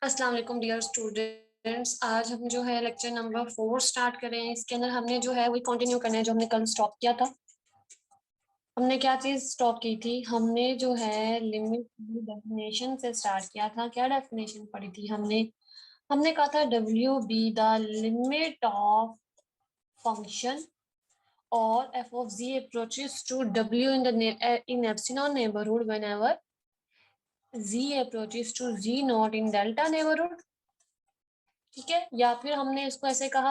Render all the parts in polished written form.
अस्सलाम वालेकुम dear students. आज हम जो है लेक्चर नंबर 4 स्टार्ट कर रहे हैं। इसके अंदर हमने जो है वही कंटिन्यू करना है जो हमने कल स्टॉप किया था। हमने क्या चीज स्टॉप की थी? हमने जो है लिमिट डेफिनेशन से स्टार्ट किया था। क्या डेफिनेशन पढ़ी थी हमने? हमने कहा था W be the limit of function और F of Z approaches to W in epsilon neighbourhood whenever Z approaches to Z not in delta neighbourhood. ठीक है, या फिर हमने इसको ऐसे कहा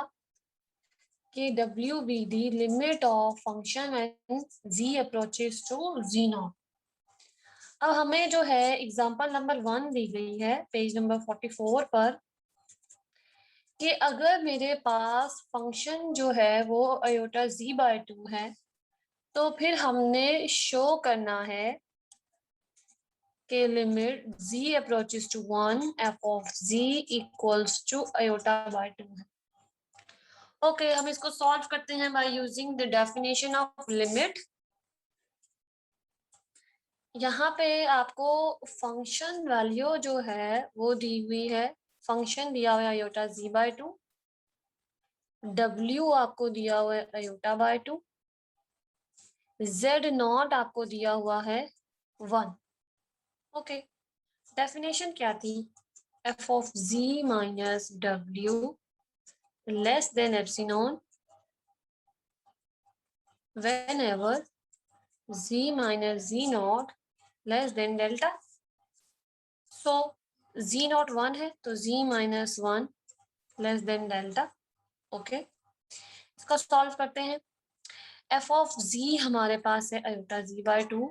कि W be the limit of function and Z approaches to Z not. अब हमें जो है एग्जांपल नंबर 1 दी गई है पेज नंबर 44 पर कि अगर मेरे पास फंक्शन जो है वो आयोटा जी बाय 2 है तो फिर हमने शो करना है कि limit G approaches to 1 F of G equals to iota by 2 है। ओके, हम इसको सॉल्व करते हैं by using the definition of limit. यहाँ पे आपको फंक्शन वैल्यू जो है वो दी हुई है। फंक्शन दिया हुआ है आयोटा जी बाय 2, डब्ल्यू आपको दिया हुआ है आयोटा बाय 2, जेड नॉट आपको दिया हुआ है 1। ओके, डेफिनेशन क्या थी? F of G minus W less than epsilon whenever z minus z naught less than delta। So z naught 1 है तो z minus 1 less than delta. Okay, इसका solve करते हैं। एफ ऑफ z हमारे पास है iota z bye 2,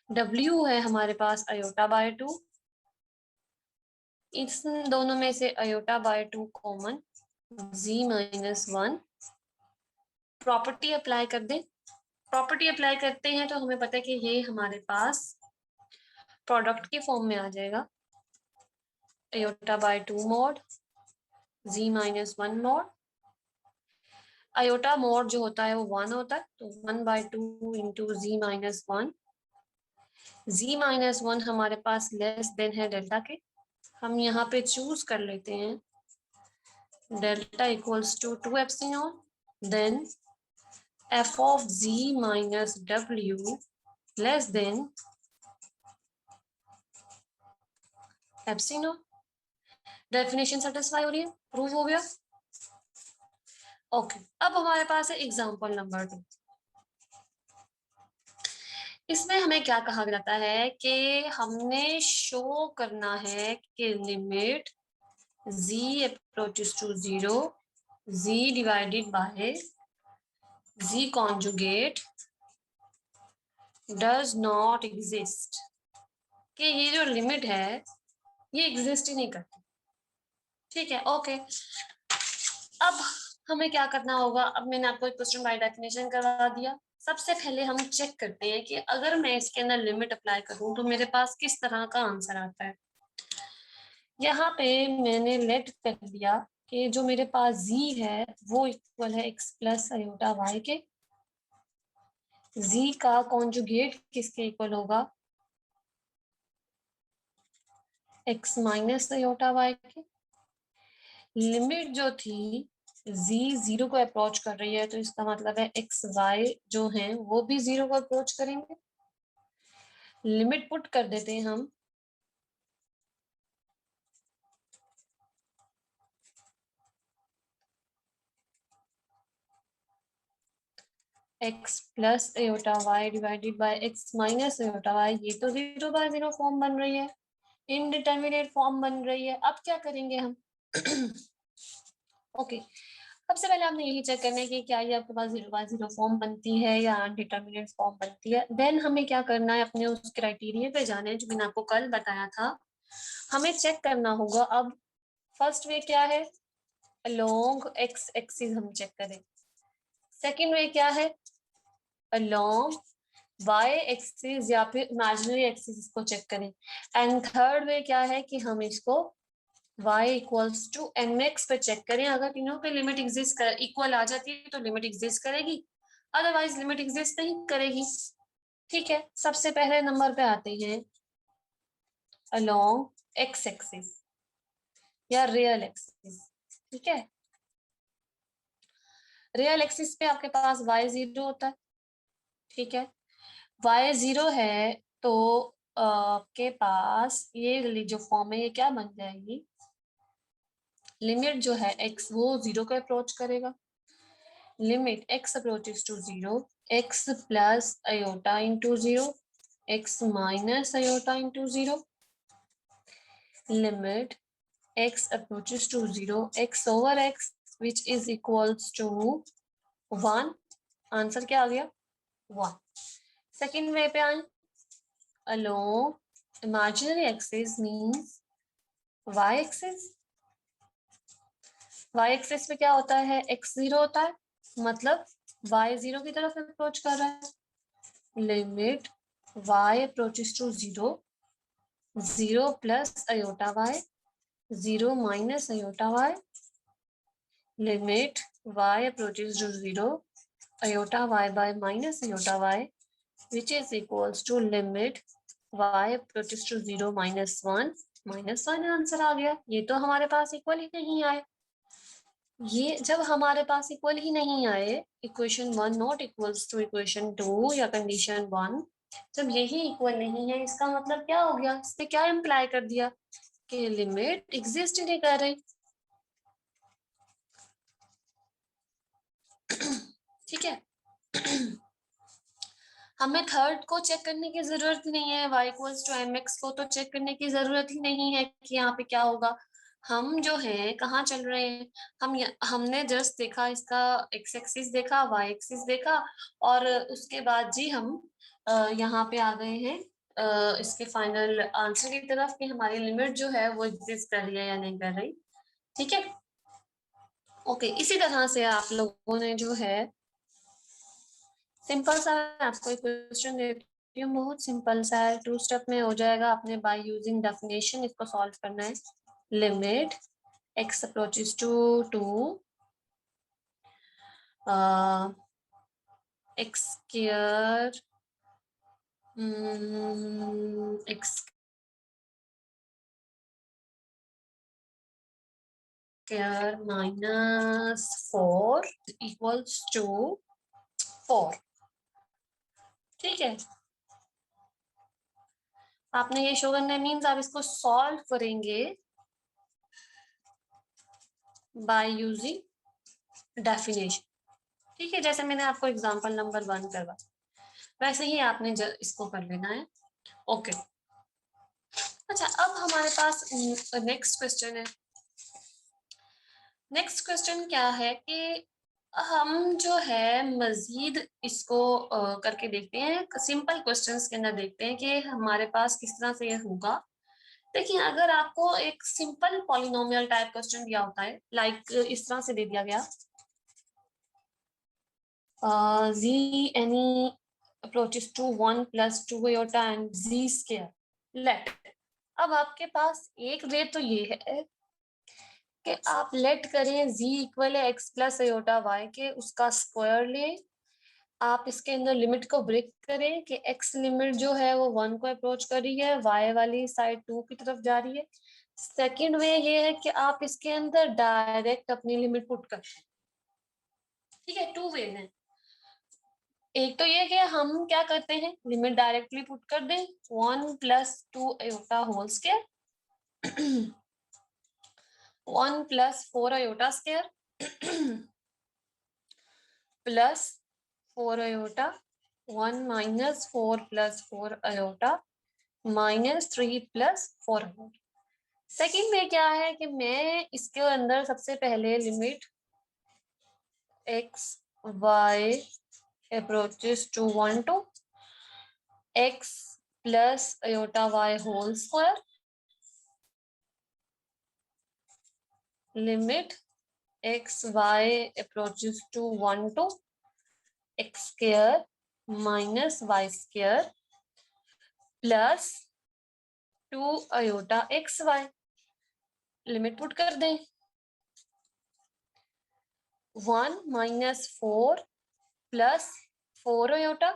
w है हमारे पास iota by 2, इस दोनों में से iota by 2 common, z minus 1। Property apply कर दें। प्रॉपर्टी अप्लाई करते हैं तो हमें पता है कि ये हमारे पास प्रोडक्ट के फॉर्म में आ जाएगा। Iota by 2 mod z minus 1 mod. Iota mod जो होता है वो 1 होता है तो 1 by 2 into z minus 1। z minus 1 हमारे पास लेस देन है डेल्टा के। हम यहाँ पे चूज कर लेते हैं delta equals to 2 epsilon, then F of z minus w less than epsilon. Definition satisfy हो रही है? प्रूव हो गया? ओके, अब हमारे पास है एग्जांपल नंबर 2। इसमें हमें क्या कहा जाता है कि हमने शो करना है कि limit z approaches to 0 z divided by z conjugate does not exist। कि ये जो लिमिट है ये एग्जिस्ट ही नहीं करती। ठीक है, ओके। अब हमें क्या करना होगा? अब मैंने आपको एक क्वेश्चन बाय डेफिनेशन करवा दिया। सबसे पहले हम चेक करते हैं कि अगर मैं इसके अंदर लिमिट अप्लाई करूं तो मेरे पास किस तरह का आंसर आता है। यहाँ पे मैंने लेट कर दिया कि जो मेरे पास z है वो इक्वल है x प्लस आयोटा y के। z का कॉन्जुगेट किसके इक्वल होगा? x माइनस आयोटा y के। लिमिट जो थी z 0 को अप्रोच कर रही है तो इसका मतलब है x y जो हैं वो भी 0 को अप्रोच करेंगे। लिमिट पुट कर देते हैं हम। x plus iota y divided by x minus iota y, ये तो 0 बाय 0 फॉर्म बन रही है, इनडिटर्मिनेट फॉर्म बन रही है। अब क्या करेंगे हम? ओके, सबसे पहले हमने यही चेक करना है कि क्या ये आपके पास 0 बाय 0 फॉर्म बनती है या अनडिटर्मिनेट फॉर्म बनती है। देन हमें क्या करना है? अपने उस क्राइटेरिया पे जाना है जो मैंने आपको कल बताया था। हमें चेक करना होगा। अब फर्स्ट वे क्या है? अलोंग एक्स एक्सिस हम चेक करें। सेकेंड वे क्या है? अलोंग y एक्सिस या फिर इमेजिनरी एक्सिस इसको चेक करें। एंड थर्ड वे क्या है कि हम इसको y इक्वल्स टू mx पे चेक करें। अगर तीनों पे लिमिट एग्जिस्ट कर इक्वल आ जाती है तो लिमिट एग्जिस्ट करेगी, अदरवाइज लिमिट एग्जिस्ट नहीं करेगी। ठीक है, सबसे पहले नंबर पे आते हैं अलोंग एक्स एक्सिस या रियल एक्सिस, ठीक है। रियल एक्सिस पे आपके पास y 0 होता है, ठीक है। y 0 है तो आपके पास ये जो फॉर्म है ये क्या बन जाएगी, लिमिट जो है x वो 0 को अप्रोच करेगा, limit x approaches to 0, x plus iota into 0, x minus iota into 0, limit x approaches to 0, x over x which is equals to 1, answer क्या आ गया 1। सेकेंड वे पे आए, along imaginary axis means y axis, y axis पे क्या होता है, x 0 होता है, मतलब y 0 की तरफ अप्रोच कर रहा है, limit y approaches to 0, 0 plus iota y, 0 minus iota y, limit y approaches to 0, iota y by minus iota y, which is equals to limit y approaches to 0 minus 1, minus 1 answer आ गया। ये तो हमारे पास equal ही नहीं आए, ये जब हमारे पास इक्वल ही नहीं आए, equation 1 not equals to equation 2 या कंडीशन 1, जब यही इक्वल नहीं है इसका मतलब क्या हो गया, इसने क्या इम्प्लाई कर दिया कि लिमिट एग्जिस्ट नहीं कर रही, ठीक है। हमें थर्ड को चेक करने की जरूरत नहीं है, y इक्वल्स टू mx को तो चेक करने की जरूरत ही नहीं है कि यहाँ पे क्या होगा। हम जो है कहाँ चल रहे हैं, हमने जस्ट देखा इसका x एक्सिस देखा, y एक्सिस देखा और उसके बाद जी हम यहाँ पे आ गए हैं इसके फाइनल आंसर की तरफ कि हमारी लिमिट जो है वो एग्जिस्ट कर रही है या नहीं कर रही, ठीक है। ओके, इसी तरह से आप लोगों ने जो है सिंपल सा आपको एक क्वेश्चन देती हूँ, बहुत सिंपल सा है, 2 स्टेप में हो जाएगा, आपने बाय यूजिंग डेफिनेशन इसको सॉल्व करना है। Limit x approaches to 2 x square x square minus 4 equals to 4, ठीक है। आपने ये शो करना है, मीन्स आप इसको सॉल्व करेंगे बाय यूजिंग डेफिनेशन, ठीक है। जैसे मैंने आपको एग्जांपल नंबर 1 करवा, वैसे ही आपने इसको कर लेना है, ओके। अच्छा, अब हमारे पास नेक्स्ट क्वेश्चन है। नेक्स्ट क्वेश्चन क्या है कि हम जो है मजीद इसको करके देखते हैं, सिंपल क्वेश्चंस के अंदर देखते हैं कि हमारे पास किस तरह से ये होगा। देखिए, अगर आपको एक सिंपल पॉलिनोमियल टाइप क्वेश्चन दिया होता है, लाइक इस तरह से दे दिया गया, z any approaches to 1 plus 2 iota and z square, let, अब आपके पास एक वे तो ये है कि आप लेट करें z इक्वल है x प्लस आयोटा y के, उसका स्क्वायर लें, आप इसके अंदर लिमिट को ब्रेक करें कि x लिमिट जो है वो 1 को अप्रोच कर रही है, y वाली साइड 2 की तरफ जा रही है। सेकंड वे ये है कि आप इसके अंदर डायरेक्ट अपनी लिमिट पुट करें, ठीक है। 2 वे हैं, एक तो ये कि हम क्या करते हैं, लिमिट डायरेक्टली पुट कर दें 1 plus 2 iota whole square 1 plus 4 iota square plus 4 iota 1 minus 4 plus 4 iota minus 3 plus 4 iota. Second में क्या है कि मैं इसके अंदर सबसे पहले limit x y approaches to 1 to x plus iota y whole square, limit x y approaches to 1 to x square minus y square plus 2 iota x y, limit put कर दें 1 minus 4 plus 4 iota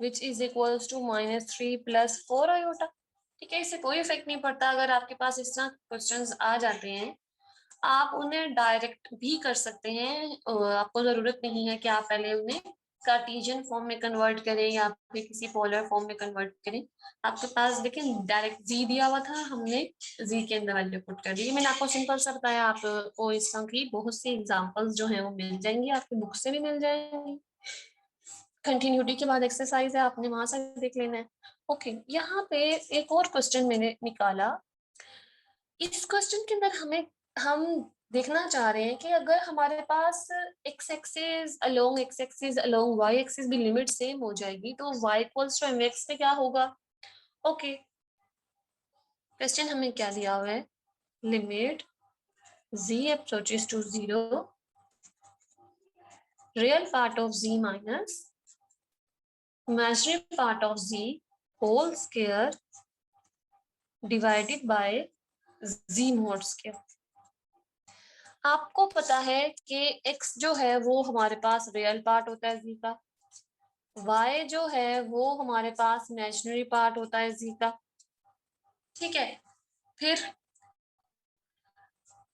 which is equals to minus 3 plus 4 iota, ठीक है, इससे कोई effect नहीं पड़ता। अगर आपके पास इस तरह क्वेश्चंस आ जाते हैं, आप उन्हें डायरेक्ट भी कर सकते हैं। आपको जरूरत नहीं है कि आप पहले उन्हें कार्टेशियन फॉर्म में कन्वर्ट करें या फिर किसी पोलर फॉर्म में कन्वर्ट करें। आपके पास देखिए डायरेक्ट जी दिया हुआ था, हमने जी के अंदर वैल्यू पुट कर दी। मैंने आपको सिंपल सा बताया, आपको इस तरह की बहुत सी एग्जांपल्स जो हैं वो मिल जाएंगी, आपकी बुक से भी मिल जाएंगी। कंटिन्यूटी के बाद एक्सरसाइज है, आपने वहां से देख लेना है। ओके, यहाँ पे एक और क्वेश्चन मैंने निकाला। इस क्वेश्चन के अंदर हम देखना चाह रहे हैं कि अगर हमारे पास X axis along Y axis भी लिमिट सेम हो जाएगी तो y इक्वल्स टू mx में क्या होगा। ओके, क्वेश्चन हमें क्या दिया हुआ है, limit z approaches to 0, real part of z minus imaginary part of z whole square divided by z mod square। आपको पता है कि x जो है वो हमारे पास रियल पार्ट होता है z का, y जो है वो हमारे पास इमेजिनरी पार्ट होता है z का। ठीक है, फिर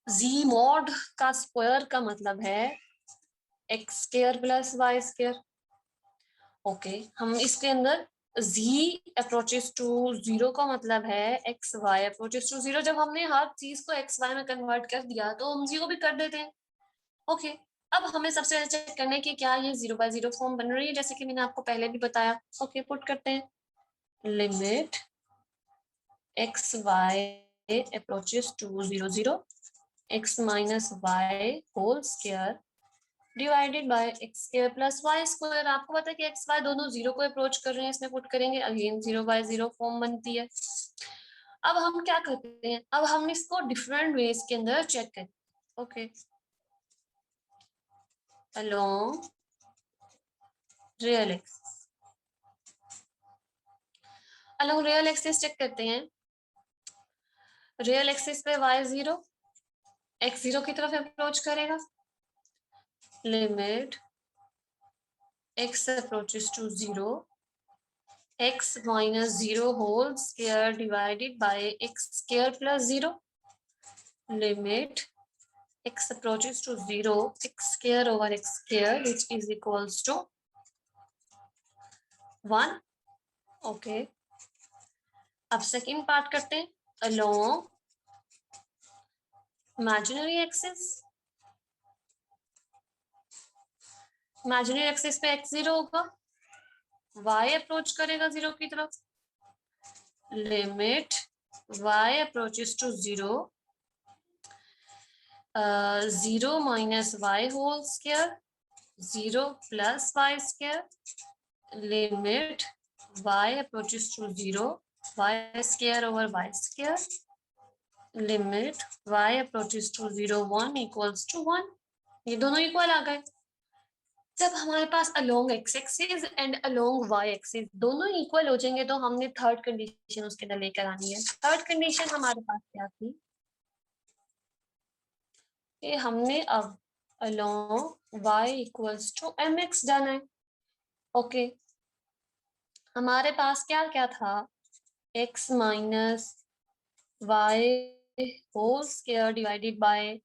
z मॉड का स्क्वायर का मतलब है x square plus y square. Okay, हम इसके अंदर z अप्रोचेस टू 0 का मतलब है x y अप्रोचेस टू 0। जब हमने हर चीज को x y में कन्वर्ट कर दिया तो हम z को भी कर देते हैं। ओके, अब हमें सबसे पहले चेक करना है कि क्या ये 0/0 फॉर्म बन रही है, जैसे कि मैंने आपको पहले भी बताया। ओके, पुट करते हैं, limit x y approaches to 0 0 x minus y whole square divided by x square plus y square. आपको पता है कि x y दोनों 0 को अप्रोच कर रहे हैं, इसमें पुट करेंगे, अगेन 0/0 फॉर्म बनती है। अब हम क्या करते हैं, अब हम इसको डिफरेंट वेज के अंदर चेक करें। Okay, along real axis, along real axis check करते हैं। रियल एक्सिस पे y 0 x 0 की तरफ अप्रोच करेगा, limit x approaches to 0 x minus 0 whole square divided by x square plus 0, limit x approaches to 0 x square over x square which is equals to 1। Okay, अब second part करते हैं, along imaginary axis, imaginary axis पे x 0 होगा, y approach करेगा 0 की तरफ, limit y approaches to 0 0 minus y whole square 0 plus y square, limit y approaches to 0 y square over y square, limit y approaches to 0 1 equals to 1। ये दोनों equal आ गए। जब हमारे पास along x axis and along y axis दोनों equal हो जाएंगे तो हमने थर्ड कंडीशन उसके अंदर लेकर आनी है। थर्ड कंडीशन हमारे पास क्या थी कि हमने अब along y equals to mx जाना है। ओके, हमारे पास क्या क्या था, x minus y whole square divided by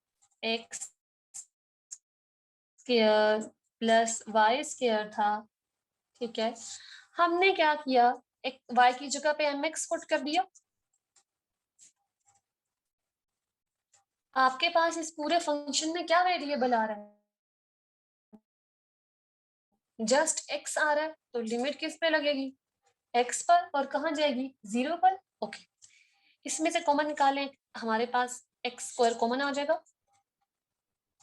x square plus y square था। ठीक है, हमने क्या किया, एक y की जगह पे mx पुट कर दिया। आपके पास इस पूरे फंक्शन में क्या वेरिएबल आ रहा है, जस्ट x आ रहा है, तो लिमिट किस पे लगेगी, x पर, और कहाँ जाएगी, 0 पर। ओके, इसमें से कॉमन निकालें, हमारे पास x स्क्वायर कॉमन आ जाएगा,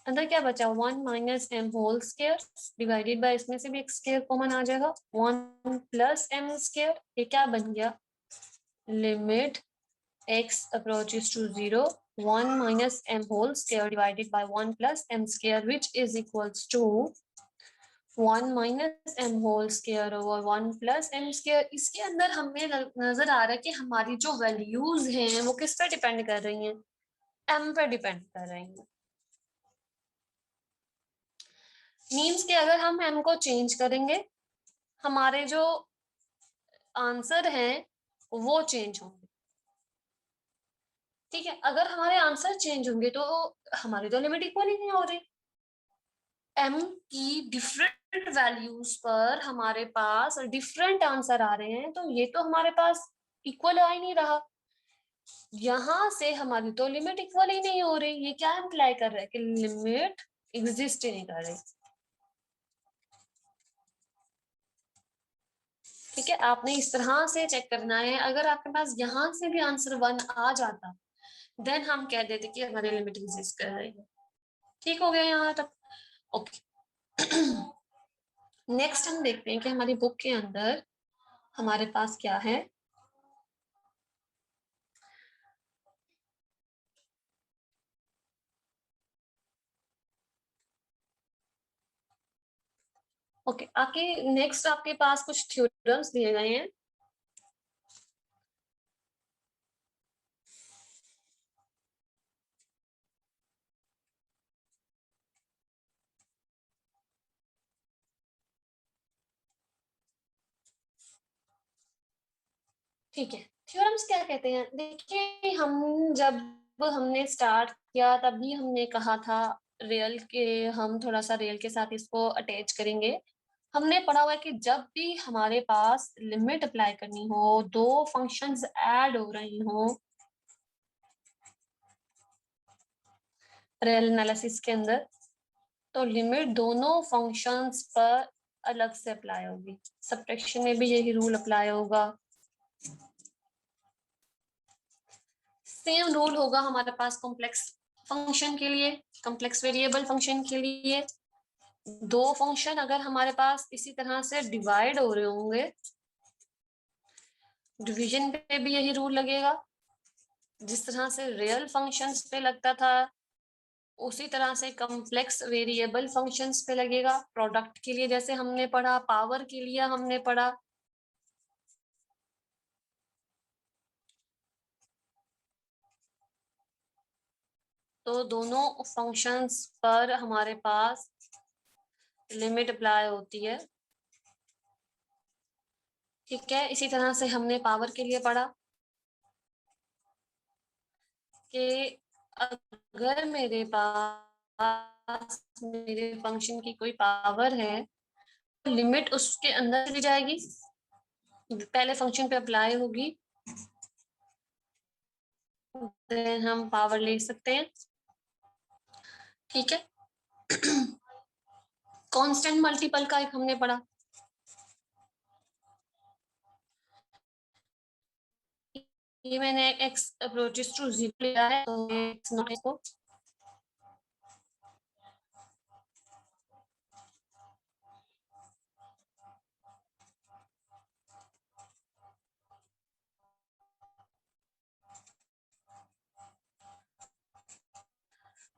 अंदर क्या बचा, 1 minus M whole square divided by, इसमें से भी x स्क्वायर कॉमन आ जाएगा, 1 प्लस एम स्क्वायर। ये क्या बन गया, limit x approaches to 0 1 minus M whole square divided by 1 plus M square which is equals to 1 minus M whole square over 1 plus M square. इसके अंदर हमें नजर आ रहा है कि हमारी जो वैल्यूज हैं वो किस पे डिपेंड कर रही हैं, m पे डिपेंड कर रही हैं। मीन्स कि अगर हम m को चेंज करेंगे हमारे जो आंसर हैं वो चेंज होंगे। ठीक है, अगर हमारे आंसर चेंज होंगे तो हमारी तो लिमिट इक्वल ही नहीं हो रही। m की डिफरेंट वैल्यूज पर हमारे पास डिफरेंट आंसर आ रहे हैं, तो ये तो हमारे पास इक्वल आ ही नहीं रहा। यहां से हमारी तो लिमिट इक्वल ही नहीं हो रही। ये क्या इम्प्लाई कर रहा है कि लिमिट एग्जिस्ट ही नहीं कर रही। ठीक है, आपने इस तरह से चेक करना है। अगर आपके पास यहां से भी आंसर 1 आ जाता, देन हम कह देते कि हमारी लिमिट एग्जिस्ट कर रही है। ठीक हो गया यहाँ तक? ओके। नेक्स्ट हम देखते हैं कि हमारी बुक के अंदर हमारे पास क्या है। ओके, आके नेक्स्ट आपके पास कुछ थ्योरम्स दिए गए हैं। ठीक है, थ्योरम्स क्या कहते हैं? देखिए, हम जब हमने स्टार्ट किया तभी हमने कहा था रियल के, हम थोड़ा सा रियल के साथ इसको अटैच करेंगे। हमने पढ़ा हुआ है कि जब भी हमारे पास लिमिट अप्लाई करनी हो, दो फंक्शंस ऐड हो रही हो रियल एनालिसिस के अंदर, तो लिमिट दोनों फंक्शंस पर अलग से अप्लाई होगी। सब्ट्रैक्शन में भी यही रूल अप्लाई होगा। सेम रूल होगा हमारे पास कॉम्प्लेक्स फंक्शन के लिए, कॉम्प्लेक्स वेरिएबल फंक्शन के लिए। दो फंक्शन अगर हमारे पास इसी तरह से डिवाइड हो रहे होंगे, डिवीजन पे भी यही रूल लगेगा। जिस तरह से रियल फंक्शंस पे लगता था, उसी तरह से कॉम्प्लेक्स वेरिएबल फंक्शंस पे लगेगा। प्रोडक्ट के लिए जैसे हमने पढ़ा, पावर के लिए हमने पढ़ा। तो दोनों फंक्शंस पर हमारे पास लिमिट अप्लाई होती है। ठीक है, इसी तरह से हमने पावर के लिए पढ़ा कि अगर मेरे पास मेरे फंक्शन की कोई पावर है, तो लिमिट उसके अंदर चली जाएगी, पहले फंक्शन पे अप्लाई होगी, देन हम पावर ले सकते हैं। ठीक है। कांस्टेंट मल्टीपल का एक हमने पढ़ा, ये मैंने x अप्रोचेस टू 0 लिया है, तो x नॉट इसको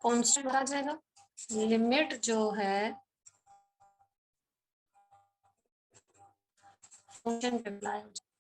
कांस्टेंट आ जाएगा। लिमिट जो है फंक्शन पे अप्लाई हो जाएगी।